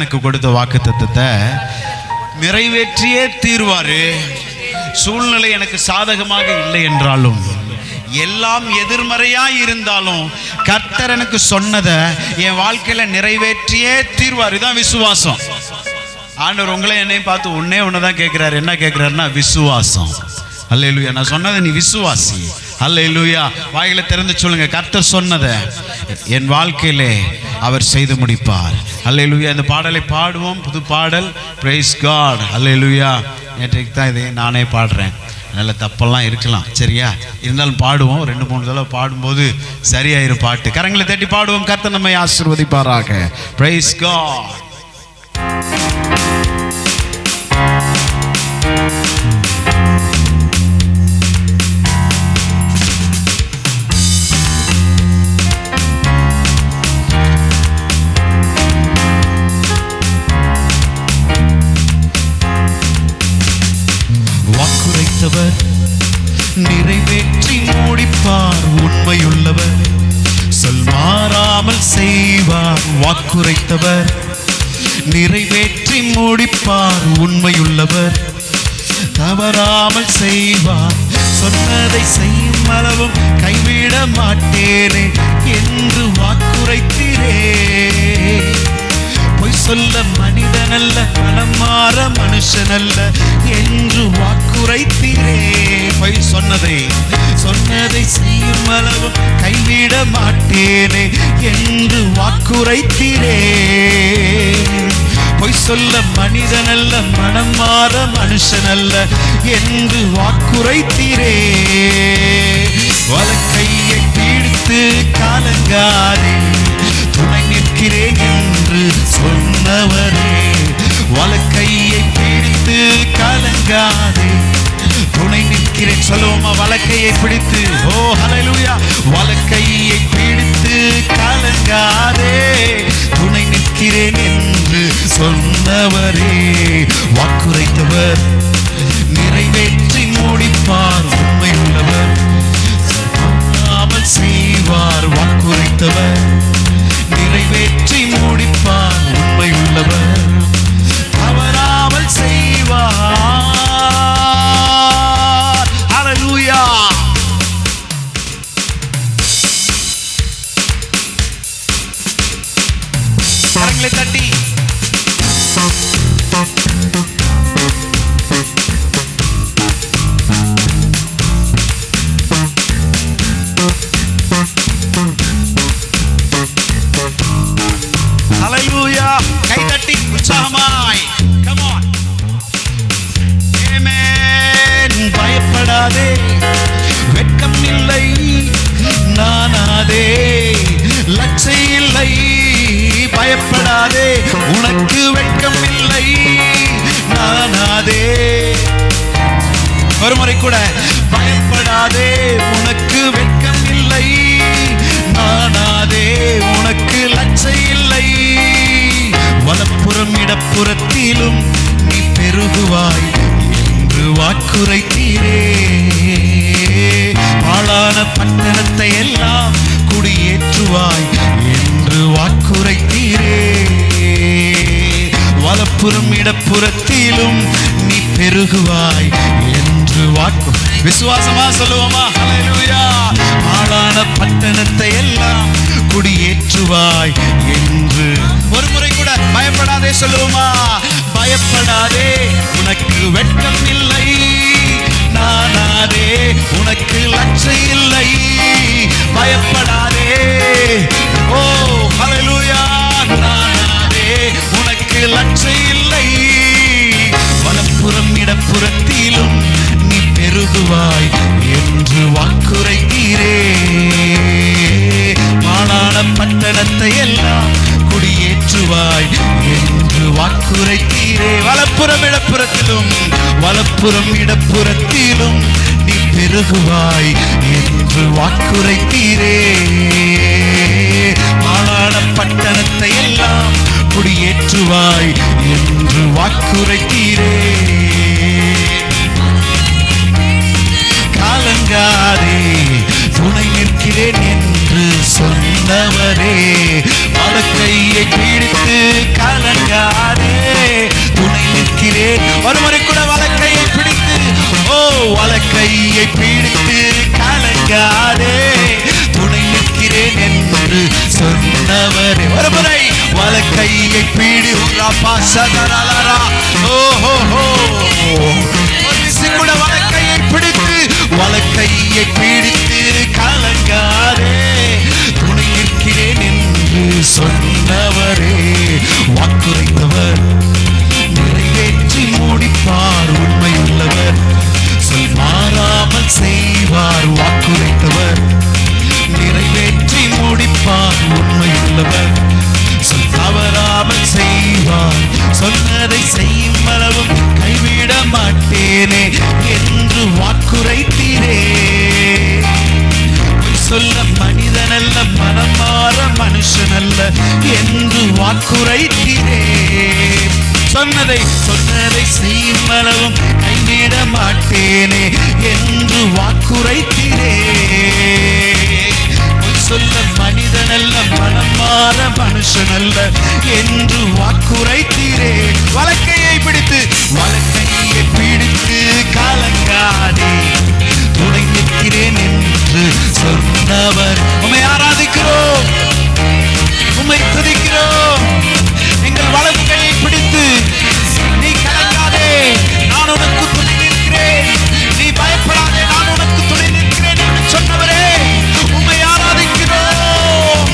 எனக்கு கொடுத்த வாக்குத்தத்தத்தை நிறைவேற்றியே தீர்வாரு. சூழ்நிலை எனக்கு சாதகமாக இல்லை என்றாலும், எல்லாம் எதிர்மறையா இருந்தாலும் கர்த்தர் எனக்கு சொன்னதை என் வாழ்க்கையில நிறைவேற்றியே தீர்வார். இதுதான் விசுவாசம். ஆண்டவர் உங்களை என்னையும் பார்த்து ஒன்னதான் கேட்கிறாரு. என்ன கேட்கிறாருன்னா விசுவாசம். அல்லேலூயா. நான் சொன்னதை நீ விசுவாசி. அல்லேலூயா. வாயில திறந்து சொல்லுங்க, கர்த்தர் சொன்னதை என் வாழ்க்கையிலே அவர் செய்து முடிப்பார். அல்லேலூயா. இந்த பாடலை பாடுவோம். புது பாடல். Praise God. அல்லேலூயா. நேற்றைக்கு தான் இதை நானே பாடுறேன். நல்ல தப்பெல்லாம் இருக்கலாம், சரியா? இருந்தாலும் பாடுவோம். 2-3 தடவை பாடும்போது சரியாயிரும் பாட்டு. கரங்களை தட்டி பாடுவோம். கர்த்தர் நம்மை ஆசீர்வதிப்பாராக. Price God. வாக்குரைத்தவர் நிறைவேற்றி முடிப்பார். உண்மையுள்ளவர் சொல் மாறாமல் செய்வார். வாக்குரைத்தவர் நிறைவேற்றி முடிப்பார். உண்மையுள்ளவர் தவறாமல் செய்வார். சொன்னதை செய்யும் அளவும் கைவிட மாட்டேனே என்று வாக்குரைத்தீரே. பொய் சொல்ல மனிதனல்ல, மனம் மாற மனுஷனல்ல என்று வாக்குரைத்தீரே. பொய் சொன்னதை செய்யும் அளவும் கைவிட மாட்டேனே என்று வாக்குரைத்தீரே. பொய் சொல்ல மனிதனல்ல, மனம் மாற மனுஷனல்ல என்று வாக்குரைத்தீரே. வலக்கையை பிடித்து காலங்காதே, துணை நிற்கிறேன் என்று சொன்னவரே. வலக்கையை பிடித்து கலங்காதே, துணை நிற்கிறேன். சொல்லுவோமா? வலக்கையை பிடித்து. ஓ ஹல்லேலூயா. வலக்கையை பிடித்து கலங்காதே, துணை நிற்கிறேன் என்று சொன்னவரே. வாக்குரைத்தவர் நிறைவேற்றி முடிப்பார். உண்மையுள்ளவர் செய்வார். வாக்குரைத்தவர் நிறைவேற்றி முடிப்பார். உண்மையுள்ளவர் தவறாமல் செய்வார். ஹல்லேலூயா. கரங்களை தட்டி ஹல்லேலூயா. கை தட்டி உற்சாகமாய். Come on. ஆமென். பயப்படாதே, வெட்கம் இல்லை, நானாதே, லட்சை இல்லை. பயப்படாதே, உனக்கு வெட்கம் இல்லை, நானாதே. ஒருமுறை கூட. பயப்படாதே, உனக்கு வெட்கம் இல்லை, நானாதே, உனக்கு லட்சை இல்லை. வலப்புறம் இடப்புறத்திலும் நீ பெருகுவாய் என்று வாக்குரைத்தீரே. பாழான பட்டணத்தை எல்லாம் குடியேற்றுவாய் என்று வாக்குரைத்தீரே. வலப்புறம் இடப்புறத்திலும் நீ பெருகுவாய் என்று வாக்கு. விசுவாசமா சொல்லுவோமா? ஹல்லேலூயா. பாழான பட்டணத்தை எல்லாம் குடியேற்றுவாய் என்று. ஒரு முறை கூட. பயப்படாதே சொல்லுவோமா? பயப்படாதே, உனக்கு வெட்கம் இல்லை, நானாதே, உனக்கு லட்சை இல்லை. பயப்படாதே. ஓ ஹல்லேலூயா. நானாதே, உனக்கு லட்சை இல்லை. வலப்புறம் இடப்புறத்திலும் நீ பெருகுவாய் என்று வாக்குரைத்தீரே. பாழான பட்டணத்தை எல்லாம் குடியேற்றுவாய் என்று வாக்குரைத்தீரே. வலப்புறம் இடப்புறத்திலும், வலப்புறம் இடப்புறத்திலும் நீ பெருகுவாய் என்று வாக்குரைத்தீரே. பாழான பட்டணத்தை எல்லாம் குடியேற்றுவாய் என்று வாக்குரைத்தீரே. காலங்காதே, துணை நிற்கிறேன் என்று சொன்னவரே. வலக்கையை பிடித்து கலங்காதே, ஒருமுறை கூட வலக்கையை பிடித்து, ஓ வலக்கையை பிடித்து கலங்காதே, துணை நிற்கிறேன் என்று சொன்னவரே. ஒருமுறை வலக்கையை பிடி, ஓஹோ ஒரு விஷயம் கூட வலக்கையை பிடித்து, வலக்கையை பிடித்து கலங்காதே, துணை நிற்கிறேன் என்று சொன்னவரே. வாக்குரைத்தவர் நிறைவேற்றி முடிப்பார், உண்மையுள்ளவர் சொல் மாறாமல் செய்வார். வாக்குரைத்தவர் நிறைவேற்றி முடிப்பார், உண்மையுள்ளவர் சொல் தவறாமல் செய்வார். சொன்னதை செய்யும் அளவும் கைவிட மாட்டேனே என்று வாக்குரைத்தீரே. சொல்ல மனிதனல்ல, மனம் மாற மனுஷனல்ல என்று வாக்குரைத்தீரே. சொன்னதை செய்யும் அளவும் கைவிட மாட்டேனே என்று வாக்குரைத்தீரே. சொல்ல மனிதனல்ல, மனம் மாற மனுஷனல்ல என்று வாக்குரைத்தீரே. வலக்கையை பிடித்து, வலக்கையை பிடித்து கலங்காதே, துணை நிற்கிறேன் என்று சொன்னவர். உம்மை ஆராதிக்கிறோம், உம்மை துதிக்கிறோம். எங்கள் வலது கையை பிடித்து நீ கலங்காதே, நான் உனக்கு துணை நிற்கிறேன், நீ பயப்படாதே, நான் உனக்கு துணை நிற்கிறேன் என்று சொன்னவரே உம்மை ஆராதிக்கிறோம்.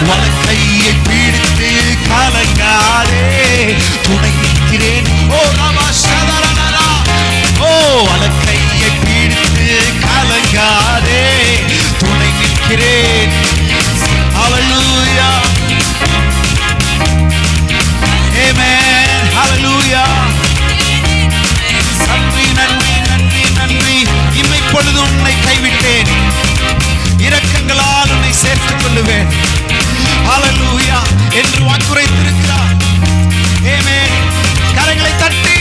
வலக்கையை பிடித்து கலங்காதே, துணை நிற்கிறேன். ஓ ராமா சதரனரா, ஓ வலக்கையை பிடித்து கலங்காதே, துணை நிற்கிறேன். ஹல்லேலூயா, ஆமென், ஹல்லேலூயா. நன்றி நன்றி நன்றி நன்றி. இம்மைப்பொழுது உன்னை கைவிட்டேன், இரக்கங்களால் உன்னை சேர்த்துக் கொள்ளுவேன். ஹல்லேலூயா என்று வாக்குரைத்திருக்கிறார். ஆமென். கரங்களை தட்டி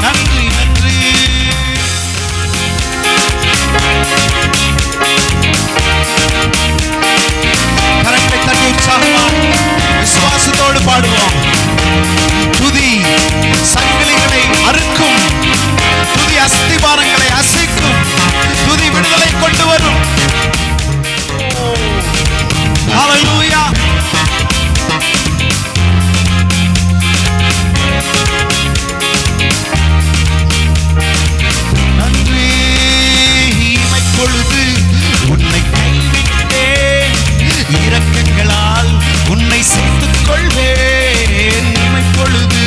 நன்றி நன்றி. கரங்களை தட்டி உற்சாகமாக விசுவாசத்தோடு பாடுவோம். துதி சங்கிலிகளை அறுக்கும், துதி அஸ்திபாரங்களை அசைக்கும், துதி விடுதலை கொண்டு வரும். ஹல்லேலூயா. நன்றி. இமைப்பொழுது உன்னை கைவிட்டேன், இரக்கங்களால் உன்னை சேர்த்துக் கொள்வேன். இமைப்பொழுது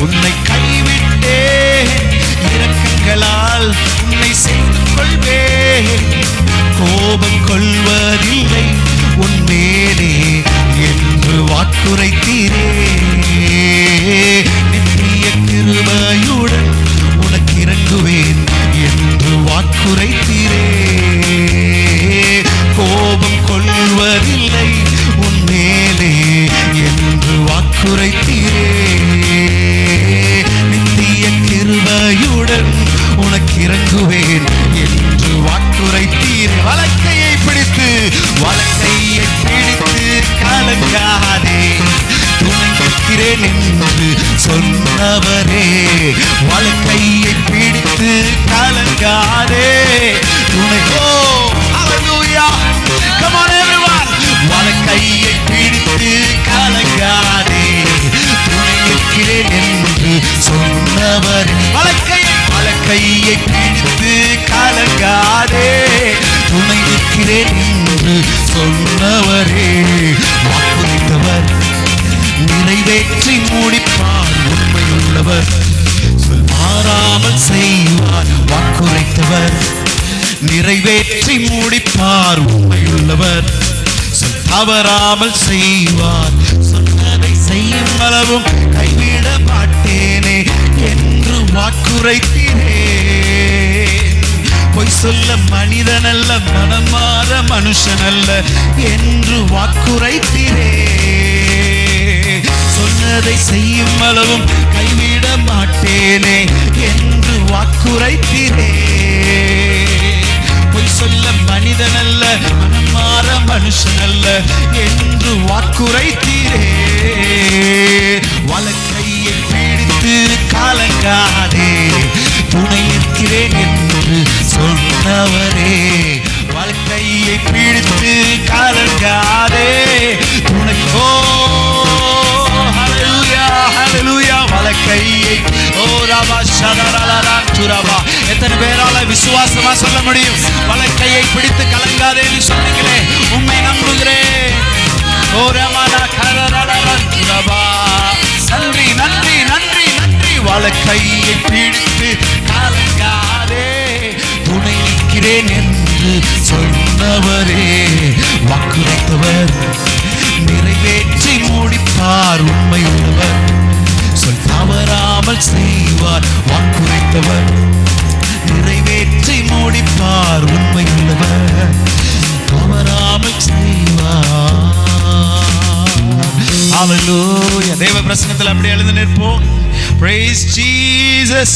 உன்னை கைவிட்டேன், இரக்கங்களால் உன்னை சேர்த்துக் கொள்வேன். கோபம் கொள்வதில்லை உன் மேலே என்று வாக்குரைத்தீரே. நித்திய கிருபையுடன் உனக்கு இறங்குவேன் என்று வாக்குரைத்தீரே. கோபம் கொள்வதில்லை உன் மேலே என்று வாக்குரைத்தீரே. நித்திய கிருபையுடன் உனக்கு இறங்குவேன் என்று வாக்குரைத்தீரே. வலக்கையை பிடித்து, வலக்கையை பிடித்து கலங்காதே, துணை நிற்கிறேன் என்று சொன்னவரே. வலக்கையை பிடித்து கலங்காதே, துணை. ஓ ஹல்லேலூயா, கம் ஆன் எவரிவன். வலக்கையை பிடித்து கலங்காதே, துணை நிற்கிறேன் என்று சொன்னவர். வலக்கையை பிடித்து கலங்காதே, துணை நிற்கிறேன் என்று சொன்னவரே. வாக்குரைத்தவர் நிறைவேற்றி முடிப்பார், உண்மையுள்ளவர் சொல் மாறாமல் செய்வார். வாக்குரைத்தவர் நிறைவேற்றி முடிப்பார், உண்மையுள்ளவர் சொல் தவறாமல் செய்வார். சொன்னதை செய்யும் அளவும் கைவிட மாட்டேனே என்று வாக்குரைத்தீரே. பொய் சொல்ல மனிதனல்ல, மனம் மாற மனுஷனல்ல என்று வாக்குரைத்தீரே. சொன்னதை செய்யும் அளவும் கைவிட மாட்டேனே என்று வாக்குரைத்தீரே. பொய் சொல்ல மனிதனல்ல, மனம் மாற மனுஷனல்ல என்று வாக்குரைத்தீரே. வலக்கை வலக்கையை பிடித்து கலங்காதே, துணை நிற்கிறேன் என்று சொன்னவரே. வலக்கையை பிடித்து கலங்காதே, துணை. ஓ ஹல்லேலூயா, ஹல்லேலூயா. வலக்கையை எத்தனை பேரால விசுவாசமா சொல்ல முடியும்? வலக்கையை பிடித்து கலங்காதேன்னு சொன்னீங்களே, உண்மை நம்புகிறேன். நன்றி நன்றி நன்றி நன்றி. வலக்கையை பிடித்து கலங்காதே, துணை நிற்கிறேன் என்று சொன்னவரே. வாக்குரைத்தவர் நிறைவேற்றி முடிப்பார், உண்மை உள்ளவர், சொல் தவறாமல் செய்வார். வாக்குரைத்தவர் நிறைவேற்றி முடிப்பார், உண்மை உள்ளவர், தவறாமல் செய்வார். ஹல்லேலூயா. தேவ பிரசன்னத்தில் அப்படி எழுந்து நிற்போம். Praise Jesus.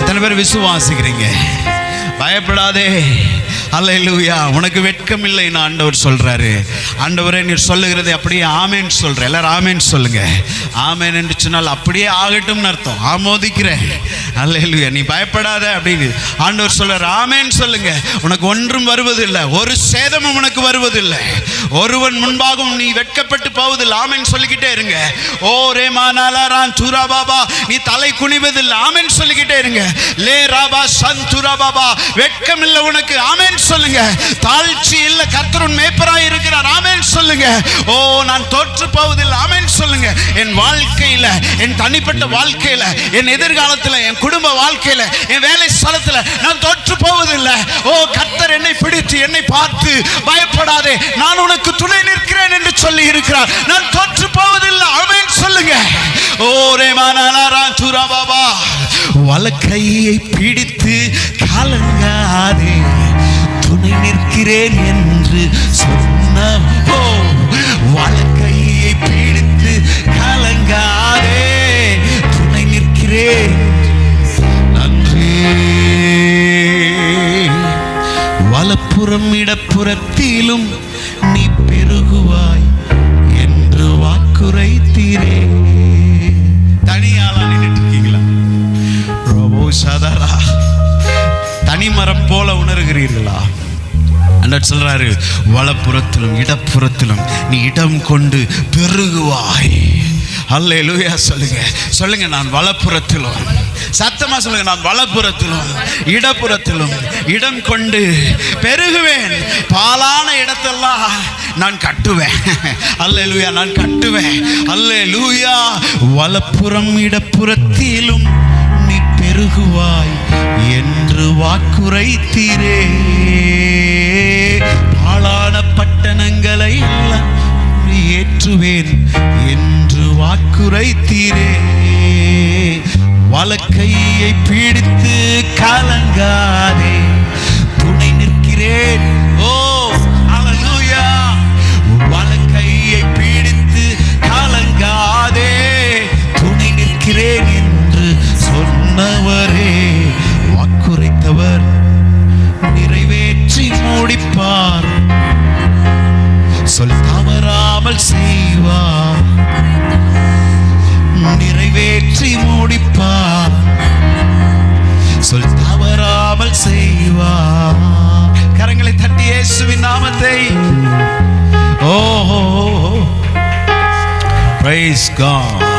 எத்தனை பேர் விசுவாசிக்கிறீங்க? பயப்படாதே. ஹல்லேலூயா. உனக்கு வெட்கம் இல்லைன்னு ஆண்டவர் சொல்றாரு. ஆண்டவரே நீர் சொல்லுகிறதை அப்படியே ஆமேன் சொல்ற. எல்லாரும் ஆமேன் சொல்லுங்க. ஆமேன் என்று சொன்னால் அப்படியே ஆகட்டும்னு அர்த்தம். ஆமோதிக்கிறேன். ஹல்லேலூயா. நீ பயப்படாத அப்படின்னு ஆண்டவர் சொல்றாரு. ஆமேன் சொல்லுங்க. உனக்கு ஒன்றும் வருவதில்லை, ஒரு சேதமும் உனக்கு வருவதில்லை, ஒருவன் முன்பாகவும் நீ வெட்கப்பட்டு போவதில்லை. ஆமேன் சொல்லிக்கிட்டே இருங்க. ஓ ரே மானாலாரான் துரா பாபா, நீ தலை குனிவதில்லை. ஆமேன் சொல்லிக்கிட்டே இருங்க. லே ராபா சந்துரா பாபா, வெட்கம் இல்லை உனக்கு. ஆமேன் சொல்லுங்க. தாழ்ச்சி இல்லை, கர்த்தர் உன் மேய்ப்பராய் இருக்கிறார். ஆமேன் சொல்லுங்க. ஓ நான் தோற்று போவதில்லை. ஆமேன் சொல்லுங்க. என் வாழ்க்கையில, என் தனிப்பட்ட வாழ்க்கையில, என் எதிர்காலத்தில், என் குடும்ப வாழ்க்கையில, என் வேலை ஸ்தலத்தில் நான் தோற்று போவதில்லை. ஓ கர்த்தர் என்னை பிடித்து என்னை பார்த்து பயப்படாதே, நான் உனக்கு துணை நிற்கிறேன் என்று சொல்லி இருக்கிறார். நான் தோற்று போவதில்லை. ஆமேன் சொல்லுங்க. ஓ ரே மானாலாரான் துரா பாபா, வலக்கையை பிடித்து கலங்காதே, துணை நிற்கிறேன் என்று சொன்ன. வலக்கையை பிடித்து கலங்காதே, துணை நிற்கிறேன். நன்றி. வலப்புறம் இடப்புறத்திலும் நீ பெருகுவாய் என்று வாக்குரைத்தீரே. தனியாளா நின்றுட்டு இருக்கீங்களா? சதரா தனிமரம் போல உணர்கிறீர்களா? அண்ணன் சொல்றாரு, வலப்புறத்திலும் இடப்புறத்திலும் நீ இடம் கொண்டு பெருகுவாய். ஹல்லேலூயா. சொல்லுங்க சொல்லுங்க. நான் வலப்புறத்திலும், சத்தமா சொல்லுங்க, நான் வலப்புறத்திலும் இடப்புறத்திலும் இடம் கொண்டு பெருகுவேன். பாலான இடத்தெல்லாம் நான் கட்டுவேன். ஹல்லேலூயா. நான் கட்டுவேன். ஹல்லேலூயா. வலப்புறம் இடப்புறத்திலும் நீ பெருகுவாய் என்று வாக்குரைத்தீரே. பாழான பட்டணங்களை எல்லாம் ஏற்றுவேன் என்று வாக்குரைத்தீரே. வலக்கையை பிடித்து கலங்காதே, துணை நிற்கிறேன். ஓ ஹல்லேலூயா. வலக்கையை பிடித்து கலங்காதே, துணை நிற்கிறேன் என்று சொன்னவரே. வாக்குரைத்தவர் நிறைவேற்றி முடிப்பார், சொல் தவறாமல் செய்வார். நிறைவேற்றி முடிப்பார், சொல் தவறாமல் செய்வார். கரங்களை தட்டி இயேசுவின் நாமத்தை. ஓ praise God.